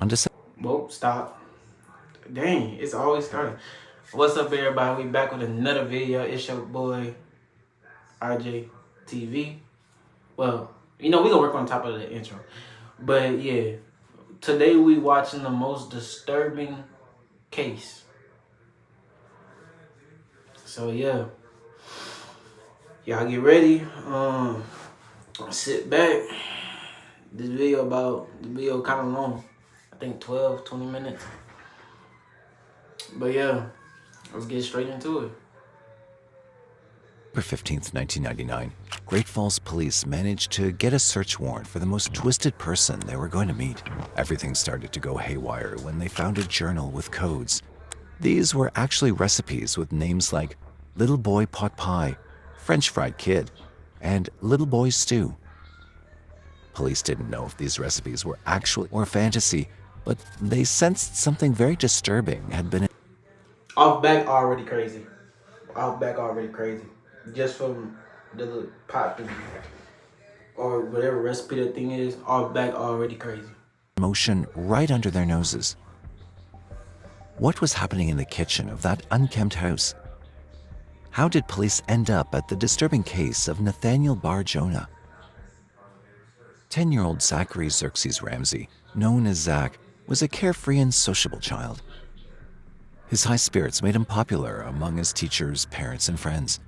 on December. Whoa, stop. Dang, it's always starting. What's up, everybody? We back with another video. It's your boy, RJ TV. Well, we gonna work on top of the intro. But yeah, today we watching the most disturbing case. So yeah, y'all get ready. Sit back. This video kind of long. I think 12-20 minutes. But yeah, let's get straight into it. November 15th, 1999, Great Falls police managed to get a search warrant for the most twisted person they were going to meet. Everything started to go haywire when they found a journal with codes. These were actually recipes with names like Little Boy Pot Pie, French Fried Kid, and Little Boy Stew. Police didn't know if these recipes were actual or fantasy, but they sensed something very disturbing had been. Off back already crazy. Just from the little pot thing or whatever recipe that thing is, off back already crazy. Motion right under their noses. What was happening in the kitchen of that unkempt house? How did police end up at the disturbing case of Nathaniel Bar Jonah? 10-year-old Zachary Xerxes Ramsey, known as Zach, was a carefree and sociable child. His high spirits made him popular among his teachers, parents, and friends.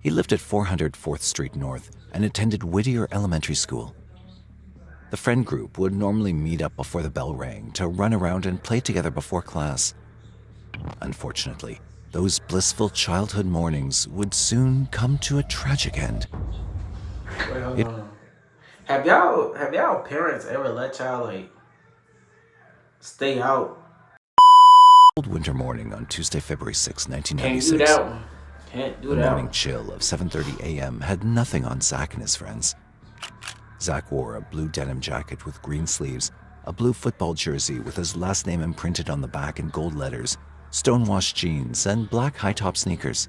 He lived at 400 4th Street North and attended Whittier Elementary School. The friend group would normally meet up before the bell rang to run around and play together before class. Unfortunately, those blissful childhood mornings would soon come to a tragic end. Wait, hold on. Have y'all parents ever let y'all stay out? Cold winter morning on Tuesday, February 6, Can't 1996. do that one. Can't do The that morning one. chill of 7:30 a.m. had nothing on Zach and his friends. Zach wore a blue denim jacket with green sleeves, a blue football jersey with his last name imprinted on the back in gold letters, stonewashed jeans, and black high-top sneakers.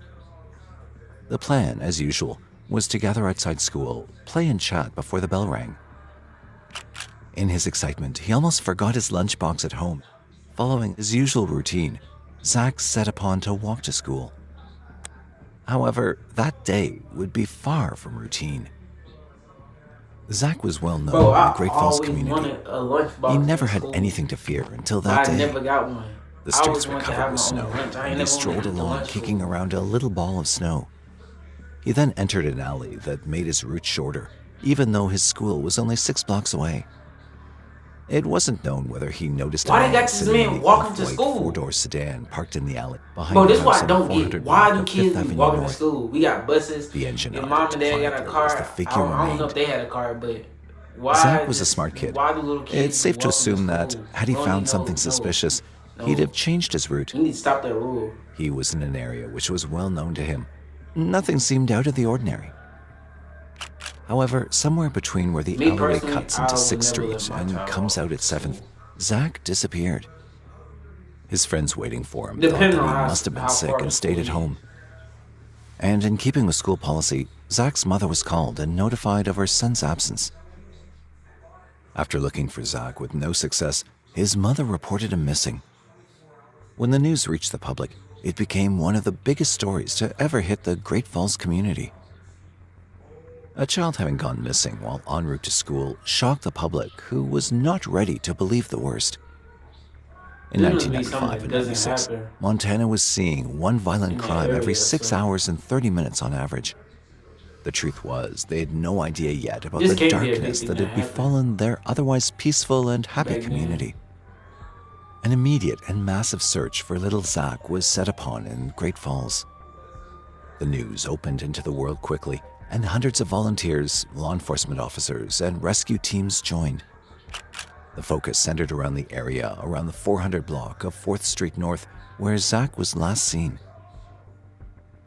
The plan, as usual, was to gather outside school, play and chat before the bell rang. In his excitement, he almost forgot his lunchbox at home. Following his usual routine, Zach set upon to walk to school. However, that day would be far from routine. Zach was well known in the Great Falls community. He never had anything to fear until that day. I never got one. The streets were covered with snow, and he strolled along kicking around a little ball of snow. He then entered an alley that made his route shorter, even though his school was only 6 blocks away. It wasn't known whether he noticed a man sitting in the off-white four-door sedan parked in the alley behind Bro, the this is why house I on don't get. 400 Why block do of kids Fifth be Avenue walking to North. school? We got buses. The engine Your of mom the and dad got a Defender car. was the figure I don't know remained. if they had a car, but why? Zach was a smart kid. Why do little kids It's safe to walk assume that, school? had he No, found no, something no, suspicious, no. he'd have changed his route. You need to stop that rule. He was in an area which was well known to him. Nothing seemed out of the ordinary. However, somewhere between where the Me alleyway personally, cuts I into would 6th never let Street my and child comes walk out at to school. 7th, Zach disappeared. His friends waiting for him Depending thought that on he how- must have been how sick far and the stayed at school home. And in keeping with school policy, Zach's mother was called and notified of her son's absence. After looking for Zach with no success, his mother reported him missing. When the news reached the public, it became one of the biggest stories to ever hit the Great Falls community. A child having gone missing while en route to school shocked the public, who was not ready to believe the worst. In There must be something 1995 that and doesn't 96, happen Montana was seeing one violent in that crime every area, 6 so- hours and 30 minutes on average. The truth was, they had no idea yet about This the can't be a big darkness thing that that had happened befallen their otherwise peaceful and happy back then. community. An immediate and massive search for little Zach was set upon in Great Falls. The news opened into the world quickly, and hundreds of volunteers, law enforcement officers, and rescue teams joined. The focus centered around the area around the 400 block of 4th Street North, where Zach was last seen.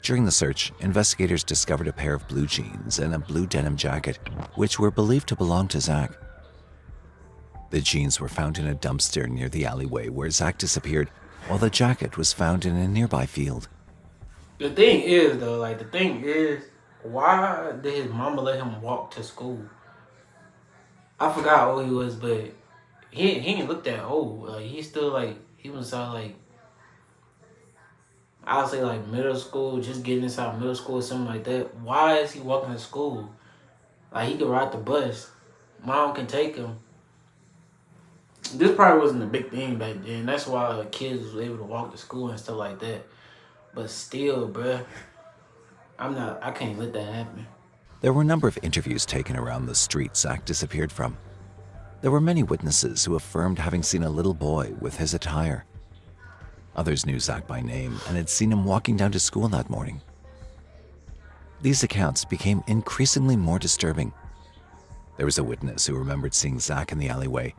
During the search, investigators discovered a pair of blue jeans and a blue denim jacket, which were believed to belong to Zach. The jeans were found in a dumpster near the alleyway where Zach disappeared, while the jacket was found in a nearby field. The thing is, though, why did his mama let him walk to school? I forgot how old he was, but he ain't look that old. Like he still like he was like I'll say like middle school, just getting inside middle school or something like that. Why is he walking to school? Like he could ride the bus. Mom can take him. This probably wasn't a big thing back then. That's why kids was able to walk to school and stuff like that. But still, bruh, I can't let that happen. There were a number of interviews taken around the street Zach disappeared from. There were many witnesses who affirmed having seen a little boy with his attire. Others knew Zach by name and had seen him walking down to school that morning. These accounts became increasingly more disturbing. There was a witness who remembered seeing Zach in the alleyway.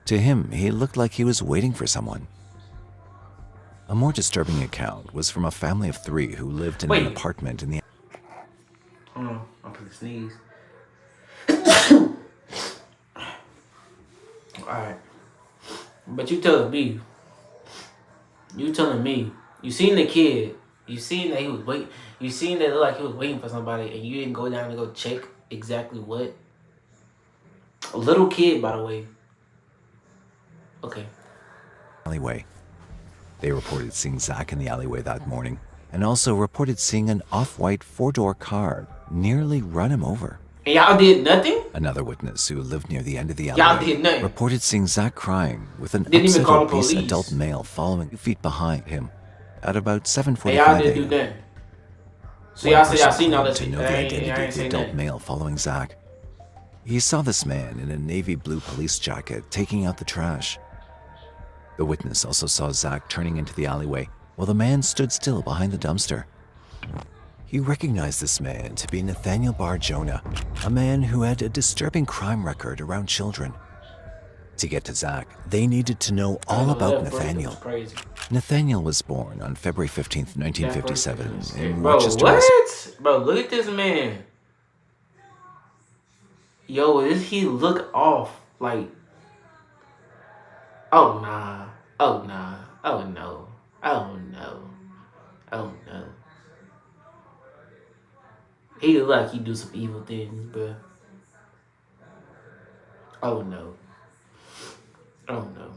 To him, he looked like he was waiting for someone. A more disturbing account was from a family of 3 who lived in an apartment in the... Hold on, I'm gonna sneeze. Alright. But you telling me, you seen the kid, you seen that he was waiting, you seen that it looked like he was waiting for somebody, and you didn't go down and go check exactly what? A little kid, by the way. Okay. Alleyway. They reported seeing Zach in the alleyway that morning, and also reported seeing an off-white 4-door car nearly run him over. And y'all did nothing? Another witness who lived near the end of the alleyway reported seeing Zach crying with an upset obese adult male following 2 feet behind him at about 7:45 y'all didn't do that. So y'all say y'all seen all this. To know the identity of the adult male following Zach. He saw this man in a navy blue police jacket taking out the trash. The witness also saw Zach turning into the alleyway while the man stood still behind the dumpster. He recognized this man to be Nathaniel Bar-Jonah, a man who had a disturbing crime record around children. To get to Zach, they needed to know all about Nathaniel. Nathaniel was born on February 15th, 1957 in Rochester. What? Bro, look at this man. Yo, does he look off? Like, oh nah. Oh nah. Oh no. Oh no. Oh no. He look like he do some evil things, bro. Oh no. Oh no.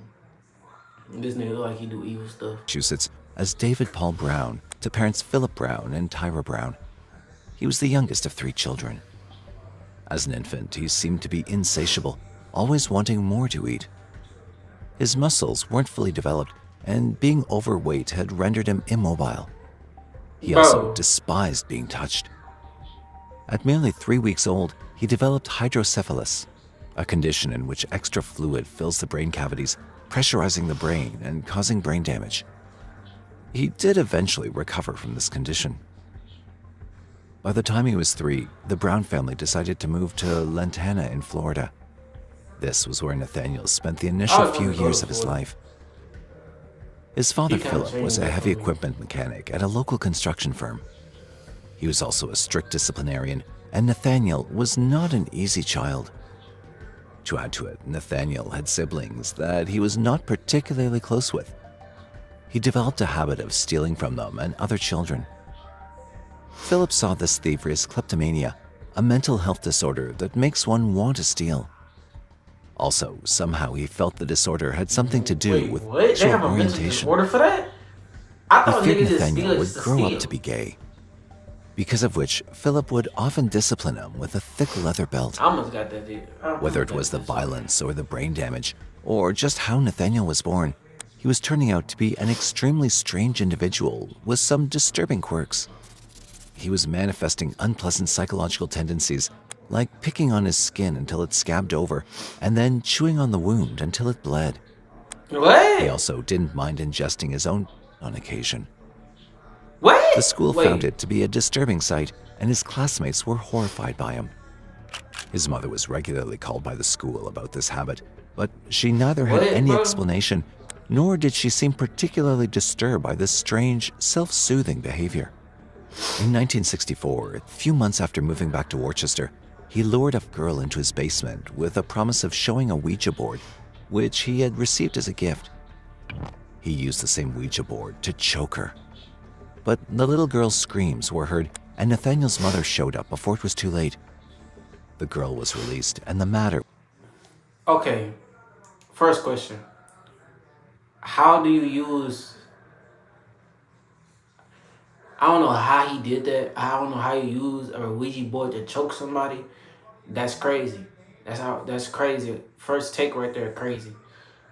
This nigga look like he do evil stuff. Massachusetts as David Paul Brown to parents Philip Brown and Tyra Brown. He was the youngest of 3 children. As an infant, he seemed to be insatiable, always wanting more to eat. His muscles weren't fully developed, and being overweight had rendered him immobile. He also despised being touched. At merely 3 weeks old, he developed hydrocephalus, a condition in which extra fluid fills the brain cavities, pressurizing the brain and causing brain damage. He did eventually recover from this condition. By the time he was 3, the Brown family decided to move to Lantana in Florida. This was where Nathaniel spent the initial few years of his life. His father, Philip, was a heavy equipment mechanic at a local construction firm. He was also a strict disciplinarian, and Nathaniel was not an easy child. To add to it, Nathaniel had siblings that he was not particularly close with. He developed a habit of stealing from them and other children. Philip saw this thievery as kleptomania, a mental health disorder that makes one want to steal. Also, somehow he felt the disorder had something to do with sexual orientation. Order for that? I thought he feared Nathaniel would grow up to be gay, because of which Philip would often discipline him with a thick leather belt. I almost got that, dude. Whether it was the violence or the brain damage, or just how Nathaniel was born, he was turning out to be an extremely strange individual with some disturbing quirks. He was manifesting unpleasant psychological tendencies, like picking on his skin until it scabbed over, and then chewing on the wound until it bled. What? He also didn't mind ingesting his own on occasion. What? The school found it to be a disturbing sight, and his classmates were horrified by him. His mother was regularly called by the school about this habit, but she neither had any explanation, nor did she seem particularly disturbed by this strange, self-soothing behavior. In 1964, a few months after moving back to Worcester, he lured a girl into his basement with a promise of showing a Ouija board, which he had received as a gift. He used the same Ouija board to choke her. But the little girl's screams were heard, and Nathaniel's mother showed up before it was too late. The girl was released, and the matter... Okay, First question: how do you use? I don't know how he did that. I don't know how you use a Ouija board to choke somebody. That's crazy. That's crazy. First take right there, crazy.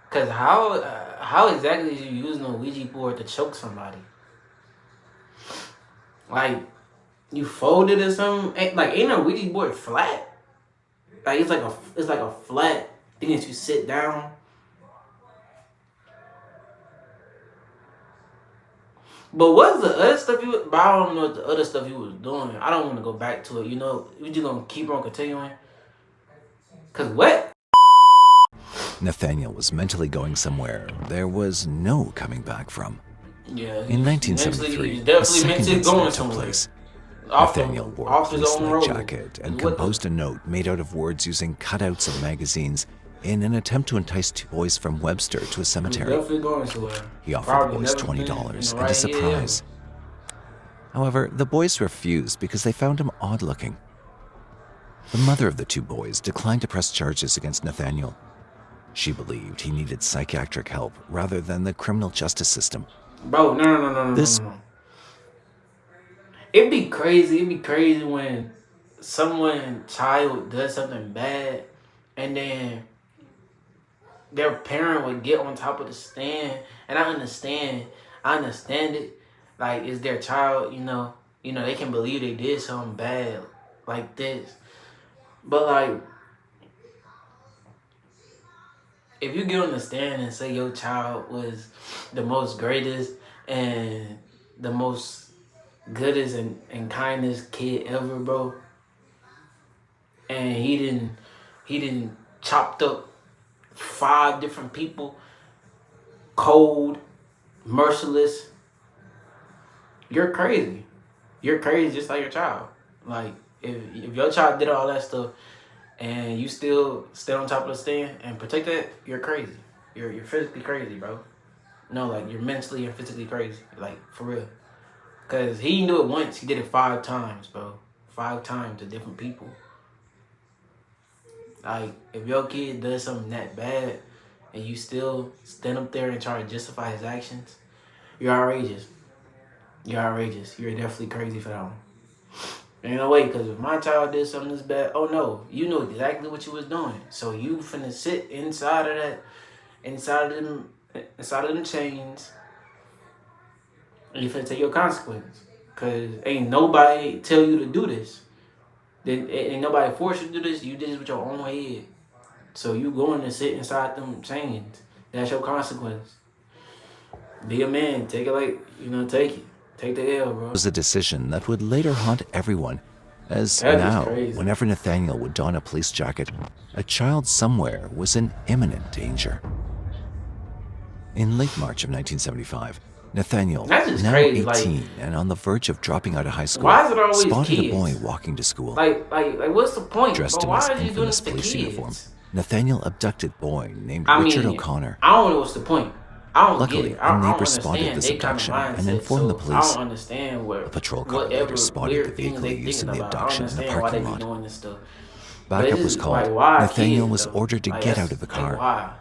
Cause how exactly is you using a Ouija board to choke somebody? Like you fold it or something? Ain't a Ouija board flat? Like it's like a flat thing that you sit down. But what's the other stuff you? But I don't know what the other stuff you was doing. I don't want to go back to it. You know, we just gonna keep on continuing. Cause what? Nathaniel was mentally going somewhere there was no coming back from. Yeah. In He's 1973, a definitely second mentally incident going took somewhere. place. Off Nathaniel wore a off his own police-like road. jacket and What the- composed a note made out of words using cutouts of magazines in an attempt to entice two boys from Webster to a He's cemetery. definitely going somewhere. He offered Probably the boys never been in $20 the and a right surprise. However, the boys refused because they found him odd-looking. The mother of the two boys declined to press charges against Nathaniel. She believed he needed psychiatric help rather than the criminal justice system. Bro, no. This- It'd be crazy. It'd be crazy when someone child does something bad, and then their parent would get on top of the stand. And I understand it. Like it's their child, they can believe they did something bad like this. But like, if you get on the stand and say your child was the most greatest and the most goodest and kindest kid ever, bro, and he didn't chopped up 5 different people, cold, merciless, you're crazy. You're crazy just like your child. Like if your child did all that stuff and you still stay on top of the stand and protect that, you're crazy. You're physically crazy, bro. No, like you're mentally and physically crazy. Like for real. Cause he didn't do it once, he did it 5 times, bro. 5 times to different people. Like if your kid does something that bad and you still stand up there and try to justify his actions, you're outrageous. You're outrageous. You're definitely crazy for that one. Ain't no way, because if my child did something this bad, oh no, you knew exactly what you was doing. So you finna sit inside of that, inside of them chains, and you finna take your consequence. Cause ain't nobody tell you to do this. Then ain't nobody force you to do this. You did this with your own head. So you going to sit inside them chains. That's your consequence. Be a man. Take it take it. Take the L, bro. It was a decision that would later haunt everyone, as That is now, crazy. whenever Nathaniel would don a police jacket, a child somewhere was in imminent danger. In late March of 1975, Nathaniel, That's just now crazy, 18 and on the verge of dropping out of high school, Why is it always spotted a kids? boy walking to school. Like, what's the point? Dressed Bro, in why his are you doing infamous this to police kids? uniform, Nathaniel abducted a boy named I Richard mean, O'Connor. I don't know what's the point. I don't Luckily, get it. I a don't neighbor spotted understand this they kind of abduction and mindset, informed the so police. I don't understand A patrol car later whatever spotted weird the things vehicle they used in thinking the about. I don't abduction in the understand why they parking be lot. doing this stuff. Backup But was it's called. like, why Nathaniel kids, was though? ordered to Like, get that's- out of the like, car. why?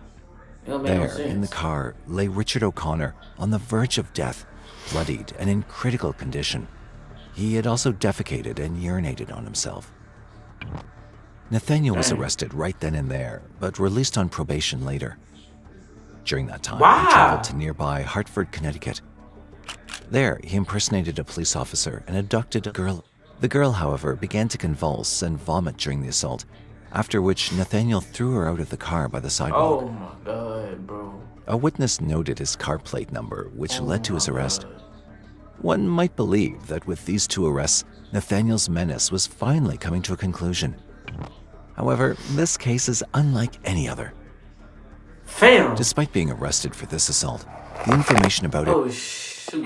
It don't make no There, sense. in the car, lay Richard O'Connor on the verge of death, bloodied and in critical condition. He had also defecated and urinated on himself. Nathaniel was Dang. arrested right then and there, but released on probation later. During that time, Why? he traveled to nearby Hartford, Connecticut. There, he impersonated a police officer and abducted a girl. The girl, however, began to convulse and vomit during the assault, after which Nathaniel threw her out of the car by the sidewalk. Oh my god, bro. A witness noted his car plate number, which led to his my arrest. God. One might believe that with these 2 arrests, Nathaniel's menace was finally coming to a conclusion. However, this case is unlike any other. Fam. Despite being arrested for this assault, the information about it Oh shoot.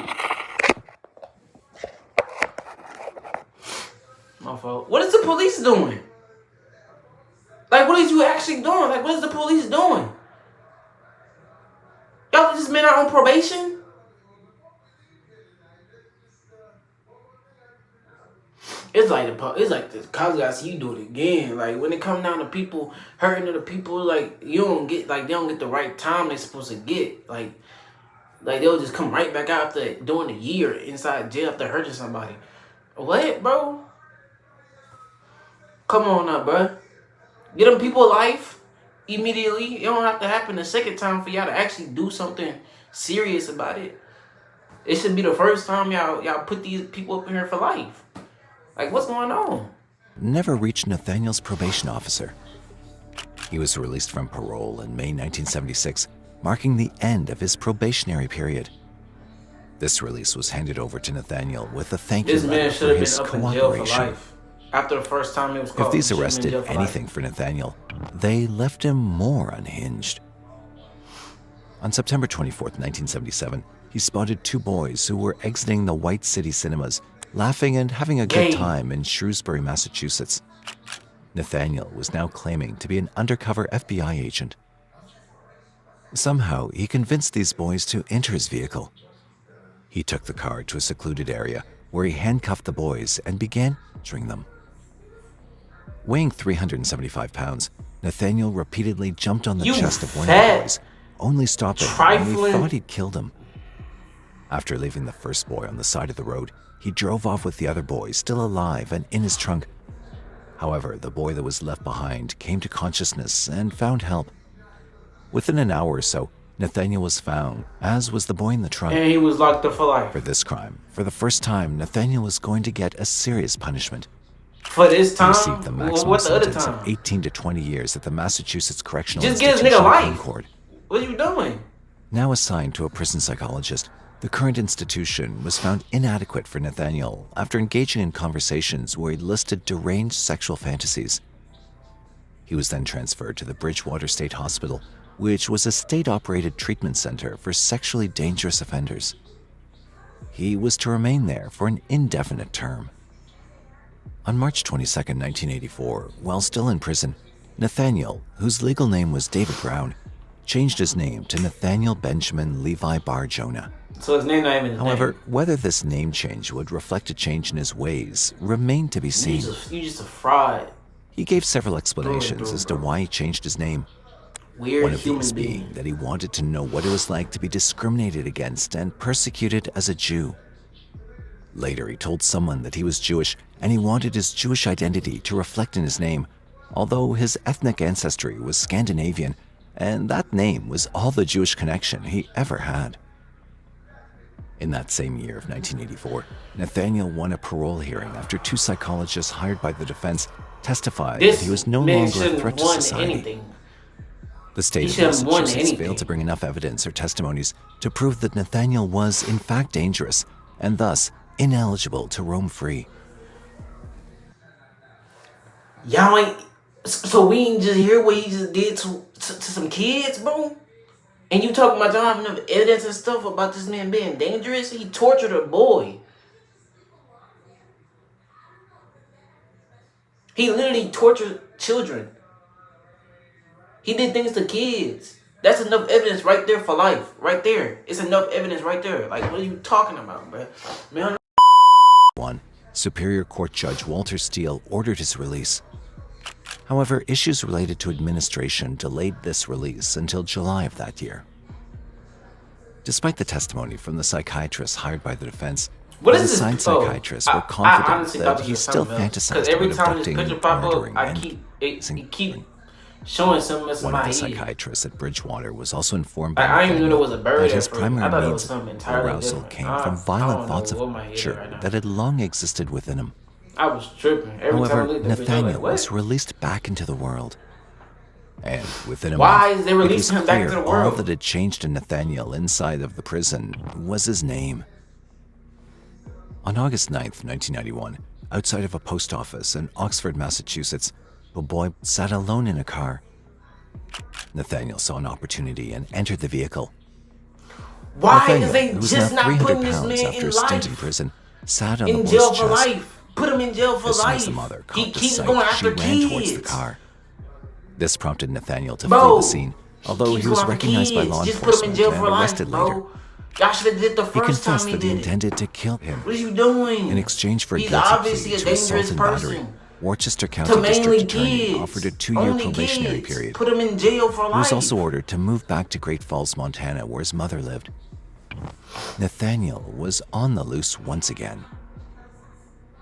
My fault. What is the police doing? Like, what is you actually doing? Like, what is the police doing? Y'all just men are on probation? it's like the college guys see you do it again. Like when it come down to people hurting other people, like you don't get like they don't get the right time they're supposed to get. Like they'll just come right back out after doing a year inside jail after hurting somebody. What, bro? Come on now, bro. Get them people life immediately. It don't have to happen the second time for y'all to actually do something serious about it. It should be the first time y'all put these people up in here for life. Like, what's going on? Never reached Nathaniel's probation officer. He was released from parole in May 1976, marking the end of his probationary period. This release was handed over to Nathaniel with a thank you letter for his cooperation. After the first time it was called. If these arrests did anything for Nathaniel, they left him more unhinged. On September 24th, 1977, he spotted two boys who were exiting the White City cinemas, laughing and having a good time in Shrewsbury, Massachusetts. Nathaniel was now claiming to be an undercover FBI agent. Somehow, he convinced these boys to enter his vehicle. He took the car to a secluded area where he handcuffed the boys and began torturing them. Weighing 375 pounds, Nathaniel repeatedly jumped on the chest of one of the boys, only stopping when he thought he'd killed him. After leaving the first boy on the side of the road, he drove off with the other boy still alive and in his trunk. However, the boy that was left behind came to consciousness and found help. Within an hour or so, Nathaniel was found, as was the boy in the trunk. And he was locked up for life. For this crime, for the first time, Nathaniel was going to get a serious punishment. For this time? He received the maximum sentence of 18 to 20 years at the Massachusetts Correctional Institution. Just get his nigga life. In court. What are you doing? Now assigned to a prison psychologist, the current institution was found inadequate for Nathaniel after engaging in conversations where he listed deranged sexual fantasies. He was then transferred to the Bridgewater State Hospital, which was a state-operated treatment center for sexually dangerous offenders. He was to remain there for an indefinite term. On March 22, 1984, while still in prison, Nathaniel, whose legal name was David Brown, changed his name to Nathaniel Benjamin Levi Bar Jonah. So his name not even his However, name. whether this name change would reflect a change in his ways remained to be seen. You just a fraud. He gave several explanations as to why he changed his name. Weird One of human these being that he wanted to know what it was like to be discriminated against and persecuted as a Jew. Later, he told someone that he was Jewish and he wanted his Jewish identity to reflect in his name, although his ethnic ancestry was Scandinavian, and that name was all the Jewish connection he ever had. In that same year of 1984, Nathaniel won a parole hearing after two psychologists hired by the defense testified that he was no longer a threat to society. Anything. The state of Massachusetts failed to bring enough evidence or testimonies to prove that Nathaniel was in fact dangerous and thus ineligible to roam free. Y'all ain't... So we ain't just hear what he just did to some kids, bro? And you talking about y'all having enough evidence and stuff about this man being dangerous? He tortured a boy. He literally tortured children. He did things to kids. That's enough evidence right there for life. Right there. It's enough evidence right there. Like, what are you talking about, bro? Man. Superior Court Judge Walter Steele ordered his release. However, issues related to administration delayed this release until July of that year. Despite the testimony from the psychiatrists hired by the defense, the assigned psychiatrists were confident that he still fantasized about abducting, murdering, and keep showing something that's in One my of the head. psychiatrists at Bridgewater was also informed by I didn't even know there was a bird that his at first. I primary thought it was means something of entirely arousal different. came I from don't violent know thoughts of what my head is torture right now. that had long existed within him. I was tripping. Every However, time I looked at the bitch, I Nathaniel was was like, released back into the world. And within a Why month, is they it was releasing him back clear into the all world? that had changed in Nathaniel inside of the prison was his name. On August 9th, 1991, outside of a post office in Oxford, Massachusetts, a boy sat alone in a car. Nathaniel saw an opportunity and entered the vehicle. Why Nathaniel, is they who was just now not 300 putting this pounds man after in a stint in life? prison, sat on the In boy's jail for chest. life. Put him in jail for As soon life. as the mother He caught the keeps sight, going she after ran kids. towards the car. This prompted Nathaniel to Bro, flee the scene, although keeps he was going after recognized by kids. law Just put him in enforcement jail and for life, arrested bro. later. Y'all should have did the He first time confessed he that he did it. intended to kill him. What are you doing? In exchange for a He's guilty obviously plea a to assault dangerous and battery, person. Worcester To County mainly District Attorney kids. offered a 2-year Only probationary kids. period. Put him in jail for He life. was also ordered to move back to Great Falls, Montana, where his mother lived. Nathaniel was on the loose once again.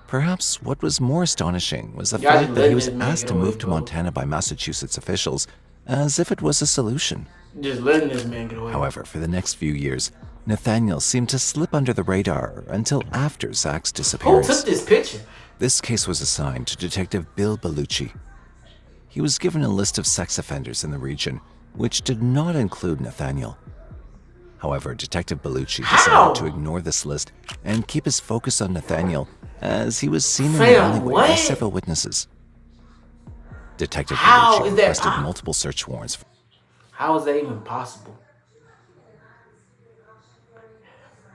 Perhaps what was more astonishing was the Y'all fact just that he letting was this man asked get to away, move to bro. Montana by Massachusetts officials, as if it was a solution. Just letting this man get away. However, for the next few years, Nathaniel seemed to slip under the radar until after Zach's Who disappearance. took this picture? This case was assigned to Detective Bill Bellucci. He was given a list of sex offenders in the region, which did not include Nathaniel. However, Detective Bellucci decided to ignore this list and keep his focus on Nathaniel, as he was seen in the alleyway by several witnesses. Detective Bellucci requested multiple search warrants. How is that even possible?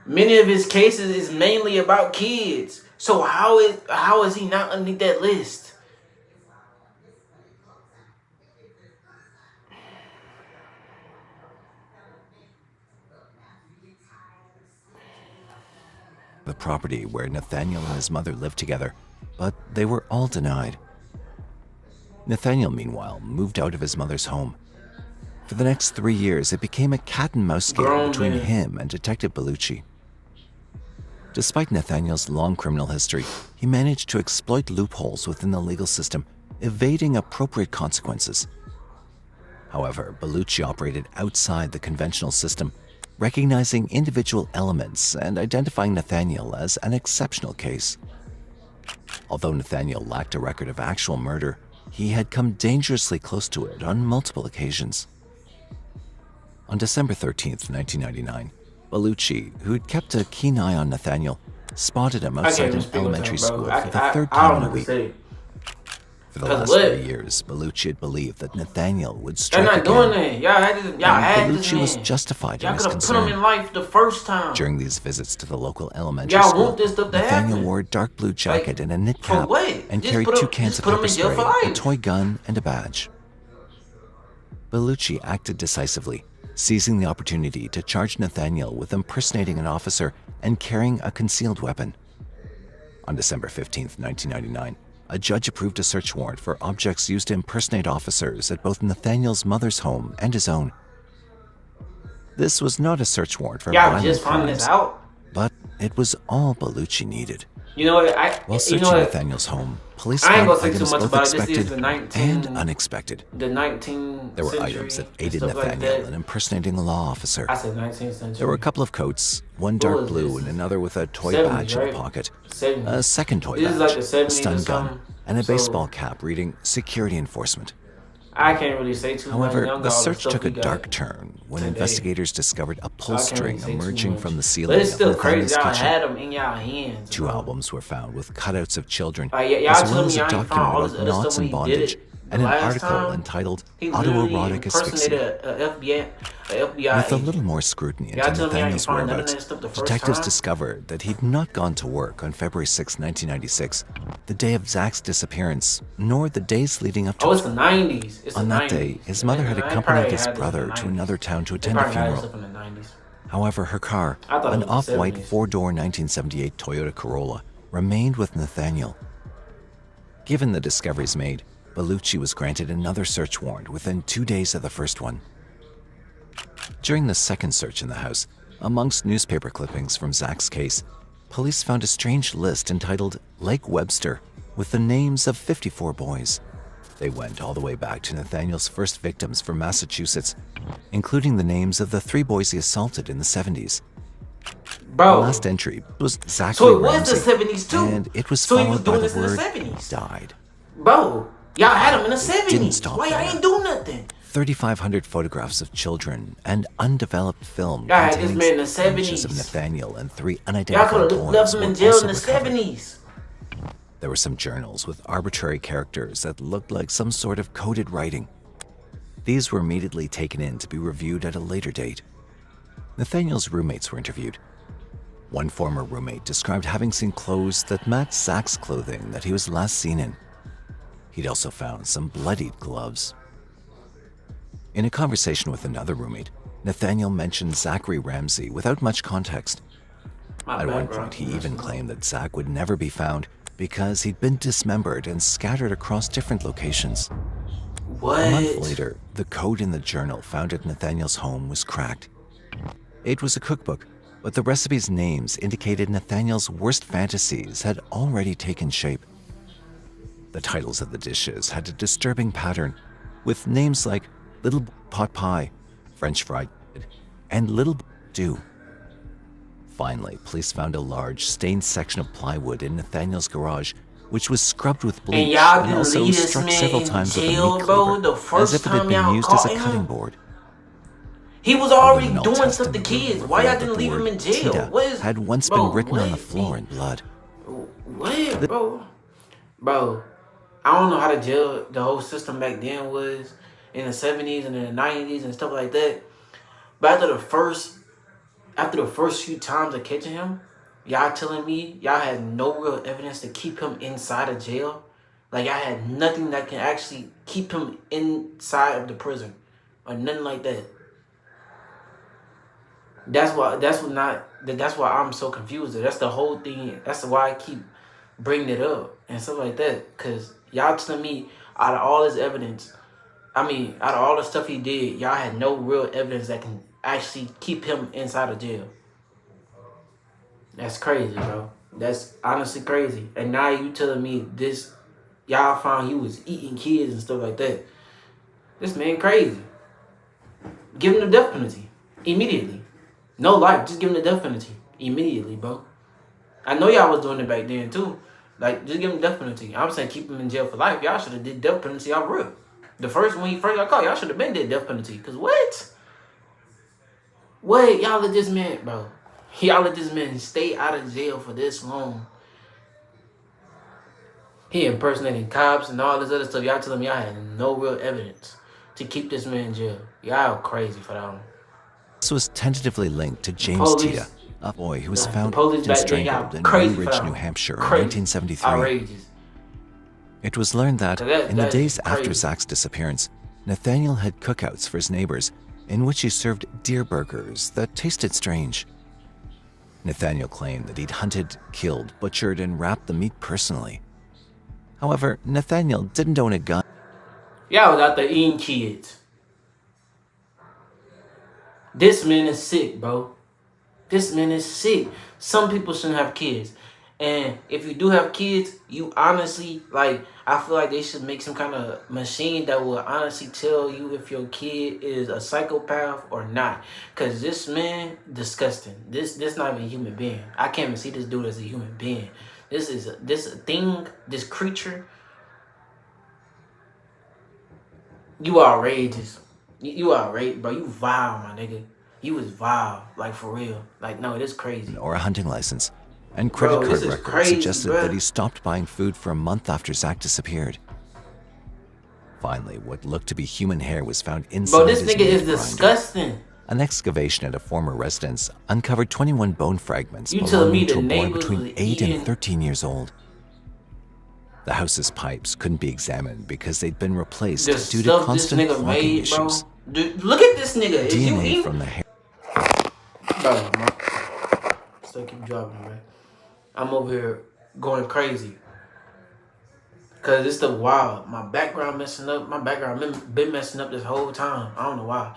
Many of his cases is mainly about kids. So how is he not underneath that list? The property where Nathaniel and his mother lived together, but they were all denied. Nathaniel, meanwhile, moved out of his mother's home. For the next 3 years, it became a cat and mouse game between him and Detective Bellucci. Despite Nathaniel's long criminal history, he managed to exploit loopholes within the legal system, evading appropriate consequences. However, Bellucci operated outside the conventional system, recognizing individual elements and identifying Nathaniel as an exceptional case. Although Nathaniel lacked a record of actual murder, he had come dangerously close to it on multiple occasions. On December 13th, 1999, Bellucci, who had kept a keen eye on Nathaniel, spotted him outside an elementary school for the third time in a week. For the last 3 years, Bellucci had believed that Nathaniel would strike again. They're not doing that. Y'all had this man. Bellucci was justified in his Y'all could have put him in concern. life the first time. During these visits to the local elementary Y'all school, want this stuff to Nathaniel happen. wore a dark blue jacket and a knit for cap, what? and Just carried put 2 him- cans just of put him pepper in jail spray, for a life. toy gun, and a badge. Bellucci acted decisively, seizing the opportunity to charge Nathaniel with impersonating an officer and carrying a concealed weapon. On December 15th, 1999, a judge approved a search warrant for objects used to impersonate officers at both Nathaniel's mother's home and his own. This was not a search warrant for Y'all violent just finding crimes, this out. but it was all Bellucci needed. You know what? While searching Nathaniel's home, police I ain't found gonna say too items much both about it. This is expected the 19 and unexpected. The 19th There were century items that and aided stuff like Nathaniel that. in impersonating a law officer. I said 19th century. There were a couple of coats, one What dark was blue this? and another with a toy 70s, badge in right? the pocket, 70s. a second toy This is badge, like the 70s a stun or gun, something. and a So- baseball cap reading Security Enforcement. I can't really say too much. However, Young the all search stuff took a we got dark turn when today. investigators discovered a pull I can't string really say too emerging much. from the But ceiling it's of still crazy. Nathaniel's Y'all kitchen. had them in y'all hands. 2 bro. albums were found with cutouts of children, Y'all as tell well me as a y'all ain't found document all this about other knots stuff and when he did bondage, it and an last article time. entitled He literally Autoerotic impersonated Asphyxia. a FBI With a agent. little more scrutiny Y'all into tell me I ain't Nathaniel's found none of whereabouts, that stuff the first detectives time? discovered that he'd not gone to work on February 6, 1996, the day of Zach's disappearance, nor the days leading up to Oh, it's it. the 90s. It's On the that 90s. day, his mother had They accompanied probably his had this in the brother to 90s. another town to They attend a probably had funeral. stuff in the 90s. However, her car, I thought it an was the off-white 70s. 4-door 1978 Toyota Corolla, remained with Nathaniel. Given the discoveries made, Bellucci was granted another search warrant within 2 days of the first one. During the second search in the house, amongst newspaper clippings from Zach's case, police found a strange list entitled Lake Webster with the names of 54 boys. They went all the way back to Nathaniel's first victims from Massachusetts, including the names of the 3 boys he assaulted in the 70s. Bro. The last entry was Zachary So it was Ramsey, the 70s too. and it was So he was followed by doing the this in the word 70s. died. Bro, y'all had him in the 70s. didn't stop Why y'all there. ain't do nothing? 3,500 photographs of children and undeveloped film Y'all had this containing man in the sketches of 70s. Nathaniel and 3 Y'all unidentified could have boys left him were in jail also in the recovered. 70s. There were some journals with arbitrary characters that looked like some sort of coded writing. These were immediately taken in to be reviewed at a later date. Nathaniel's roommates were interviewed. One former roommate described having seen clothes that matched Zach's clothing that he was last seen in. He'd also found some bloodied gloves. In a conversation with another roommate, Nathaniel mentioned Zachary Ramsey without much context. My At one background point, he keep even messing up. claimed that Zach would never be found because he'd been dismembered and scattered across different locations. What? A month later, the code in the journal found at Nathaniel's home was cracked. It was a cookbook, but the recipes' names indicated Nathaniel's worst fantasies had already taken shape. The titles of the dishes had a disturbing pattern, with names like Little Pot Pie, French Fried, and Little Stew. Finally, police found a large, stained section of plywood in Nathaniel's garage, which was scrubbed with bleach And y'all didn't also leave this struck man several in times with a jail, meat bro. cleaver, The as first if it had time been y'all used as a caught cutting him, board. he was A already luminol doing test stuff to in the kids. room Why y'all revealed that didn't the leave him word in jail? Tita What is, had once bro? been written on the What? floor in blood. What, bro? Bro, I don't know how the jail, the whole system back then was in the 70s and in the 90s and stuff like that. But after the first few times of catching him, y'all telling me y'all had no real evidence to keep him inside of jail? Like, y'all had nothing that can actually keep him inside of the prison or nothing like that. That's why I'm so confused. That's the whole thing. That's why I keep bringing it up and stuff like that. Cause y'all telling me out of all this evidence, out of all the stuff he did, y'all had no real evidence that can actually keep him inside of jail. That's crazy, bro. That's honestly crazy. And now you telling me this, y'all found he was eating kids and stuff like that. This man crazy. Give him the death penalty immediately. No life, just give him the death penalty immediately, bro. I know y'all was doing it back then too. Like, just give him death penalty. I'm saying keep him in jail for life. Y'all should have did death penalty out real. When he first got caught, y'all should have been did death penalty. Cause what? Wait, y'all let this man, bro. Y'all let this man stay out of jail for this long. He impersonating cops and all this other stuff. Y'all telling me y'all had no real evidence to keep this man in jail. Y'all crazy for that one. This was tentatively linked to James police- Tita, a boy who was The found police and back then, strangled y'all in crazy Blue for Ridge, that New one. Hampshire in Crazy. 1973. Outrageous. It was learned that, in the That's days after crazy. Zach's disappearance, Nathaniel had cookouts for his neighbors in which he served deer burgers that tasted strange. Nathaniel claimed that he'd hunted, killed, butchered, and wrapped the meat personally. However, Nathaniel didn't own a gun. Y'all was out there eating kids. This man is sick, bro. This man is sick. Some people shouldn't have kids. And if you do have kids, you honestly, like, I feel like they should make some kind of machine that will honestly tell you if your kid is a psychopath or not. Because this man, disgusting. This not even a human being. I can't even see this dude as a human being. This creature. You outrageous. You outrageous, bro. You vile, my nigga. You was vile, like, for real. Like, no, it is crazy. Or a hunting license, and credit Bro, card this is records crazy, suggested bruh. that he stopped buying food for a month after Zach disappeared. Finally, what looked to be human hair was found inside Bro, this his nigga meat is grinder. disgusting. An excavation at a former residence uncovered 21 bone fragments You telling me belonging to the a boy neighbors between was 8 eating- and 13 years old. The house's pipes couldn't be examined because they'd been replaced The due to stuff this constant nigga clogging made, bro. issues. Dude, look at this nigga. Is you DNA eating? from the hair Bro, man. Still keep dropping, man. I'm over here going crazy. Cause it's the wild. My background messing up. My background been messing up this whole time. I don't know why.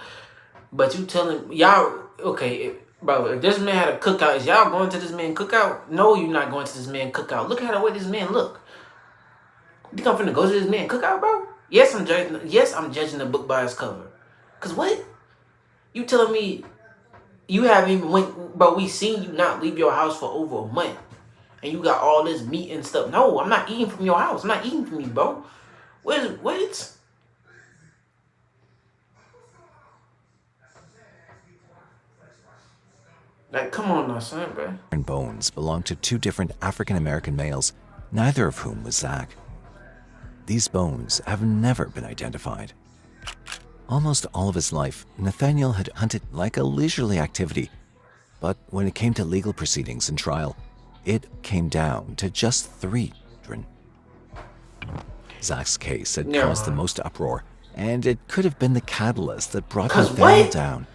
But you telling y'all, okay, bro, if this man had a cookout, is y'all going to this man cookout? No, you're not going to this man cookout. Look at the way this man look. You think I'm finna go to this man cookout, bro? Yes, I'm judging the book by its cover. Cause what? You telling me you haven't even went, bro, we seen you not leave your house for over a month. And you got all this meat and stuff. No, I'm not eating from your house. I'm not eating from you, bro. What? Like, come on now, son, bro. and bones belonged to two different African-American males, neither of whom was Zach. These bones have never been identified. Almost all of his life, Nathaniel had hunted like a leisurely activity, but when it came to legal proceedings and trial, it came down to just 3 children. Zach's case had Yeah. caused the most uproar, and it could have been the catalyst that brought 'Cause Nathaniel what? down.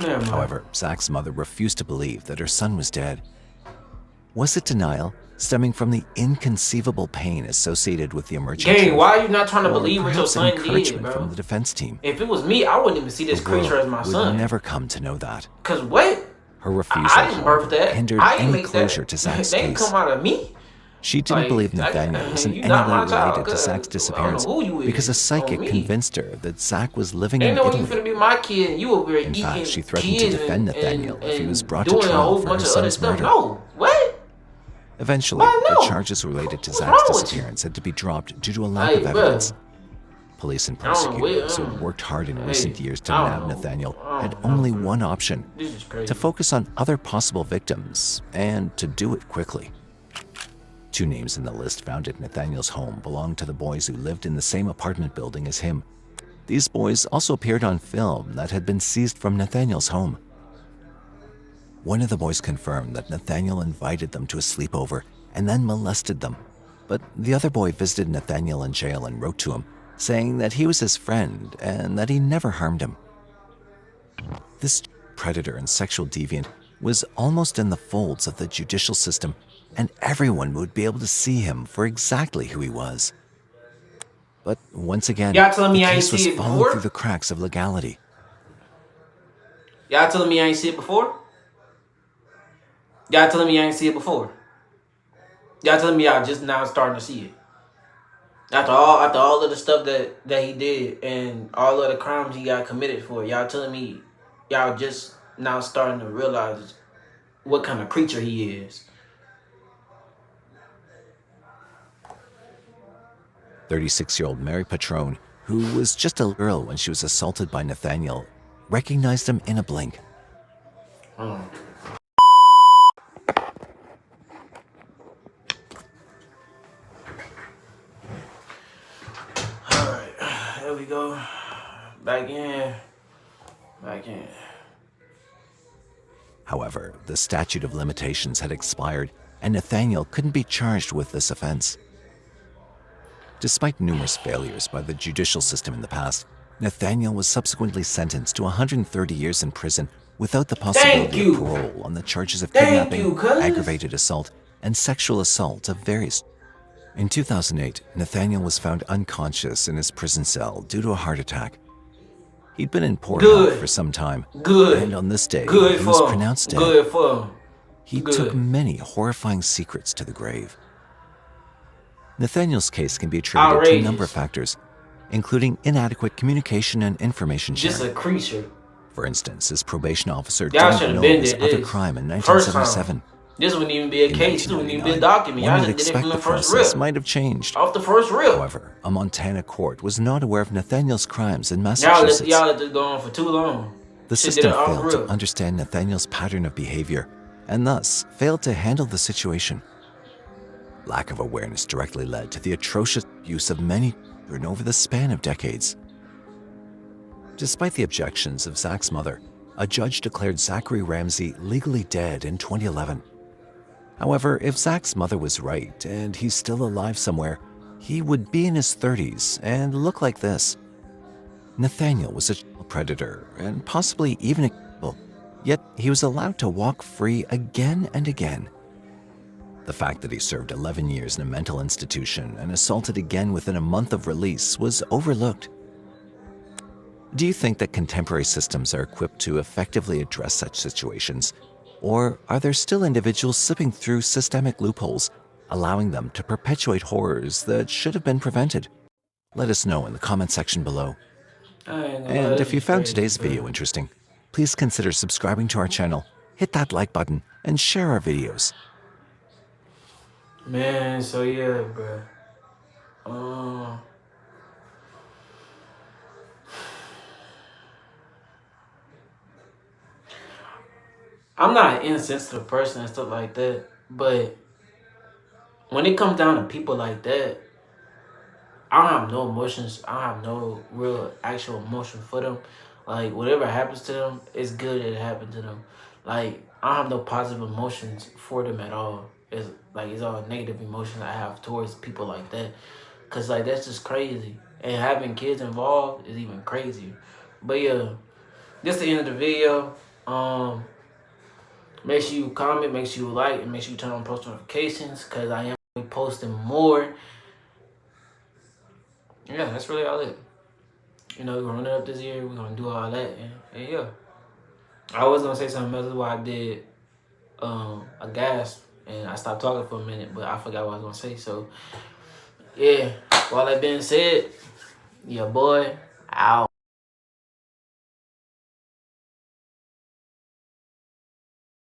Never mind. However, Zach's mother refused to believe that her son was dead. Was it denial stemming from the inconceivable pain associated with the emerging truth? Gang, why are you not trying to Or believe what your perhaps son did, encouragement bro? from the defense team? If it was me, I wouldn't even see this The creature as my world son. would never come to know that. Cause what? Her refusal I didn't birth that. hindered I didn't any make closure that. to Zach's They didn't case. come out of me. She didn't Like, believe Nathaniel was in you any not my way child, related to cuz Zach's I don't know disappearance who you is because a on psychic me. convinced her that Zach was living Ain't in no way you Italy. finna be my kid and you over here In eating fact, she threatened to kids defend Nathaniel if he was brought to doing a trial whole for her bunch of other son's stuff. murder. No, what? Eventually, Why the no? charges related to What's Zach's wrong with you? disappearance had to be dropped due to a lack Hey, of bruh. evidence. Police and I don't know, prosecutors who had worked hard in recent years to I nab don't know. Nathaniel I had don't know, only bro. one option: This is crazy. to focus on other possible victims and to do it quickly. Two names in the list found at Nathaniel's home belonged to the boys who lived in the same apartment building as him. These boys also appeared on film that had been seized from Nathaniel's home. One of the boys confirmed that Nathaniel invited them to a sleepover and then molested them. But the other boy visited Nathaniel in jail and wrote to him, saying that he was his friend and that he never harmed him. This predator and sexual deviant was almost in the folds of the judicial system, and everyone would be able to see him for exactly who he was. But once again, Y'all telling the me I ain't case was see it falling before? through the cracks of legality. Y'all telling me I ain't see it before? Y'all telling me I ain't see it before? Y'all telling me y'all just now starting to see it? After all of the stuff that he did and all of the crimes he got committed for, y'all telling me y'all just now starting to realize what kind of creature he is. 36-year-old Mary Patrone, who was just a girl when she was assaulted by Nathaniel, recognized him in a blink. Alright, there we go. Back in. However, the statute of limitations had expired, and Nathaniel couldn't be charged with this offense. Despite numerous failures by the judicial system in the past, Nathaniel was subsequently sentenced to 130 years in prison without the possibility of parole on the charges of kidnapping, aggravated assault, and sexual assault of various. In 2008, Nathaniel was found unconscious in his prison cell due to a heart attack. He'd been in poor health for some time, and on this day, he was pronounced dead. Good for him. He took many horrifying secrets to the grave. Nathaniel's case can be attributed to a number of factors, including inadequate communication and information sharing. Just a creature. For instance, his probation officer Y'all didn't should've know been of his dead other this crime in first 1977. This wouldn't even be a In case. This wouldn't even be a 1999, document. Y'all one just would did it expect from the the first process rip. might have changed. Off the first rip. However, a Montana court was not aware of Nathaniel's crimes in Y'all Massachusetts. let this go on for too long. The Shit system did it off failed to rip. understand Nathaniel's pattern of behavior and thus failed to handle the situation. Lack of awareness directly led to the atrocious abuse of many children over the span of decades. Despite the objections of Zach's mother, a judge declared Zachary Ramsey legally dead in 2011. However, if Zach's mother was right and he's still alive somewhere, he would be in his 30s and look like this. Nathaniel was a child predator and possibly even a cannibal, yet he was allowed to walk free again and again. The fact that he served 11 years in a mental institution and assaulted again within a month of release was overlooked. Do you think that contemporary systems are equipped to effectively address such situations? Or are there still individuals slipping through systemic loopholes, allowing them to perpetuate horrors that should have been prevented? Let us know in the comment section below. And if you found today's video interesting, please consider subscribing to our channel, hit that like button, and share our videos. Man, so yeah, bro. I'm not an insensitive person and stuff like that, but when it comes down to people like that, I don't have no emotions. I don't have no real actual emotion for them. Like, whatever happens to them, it's good that it happened to them. Like, I don't have no positive emotions for them at all. It's like, it's all negative emotions I have towards people like that. Because, like, that's just crazy. And having kids involved is even crazier. But, yeah, this is the end of the video. Make sure you comment, make sure you like, and make sure you turn on post notifications, because I am posting more. Yeah, that's really all it. You know, we're gonna run it up this year, we're gonna do all that, and yeah. I was gonna say something else why I did a gas and I stopped talking for a minute, but I forgot what I was gonna say. So yeah, with all that being said, your boy out.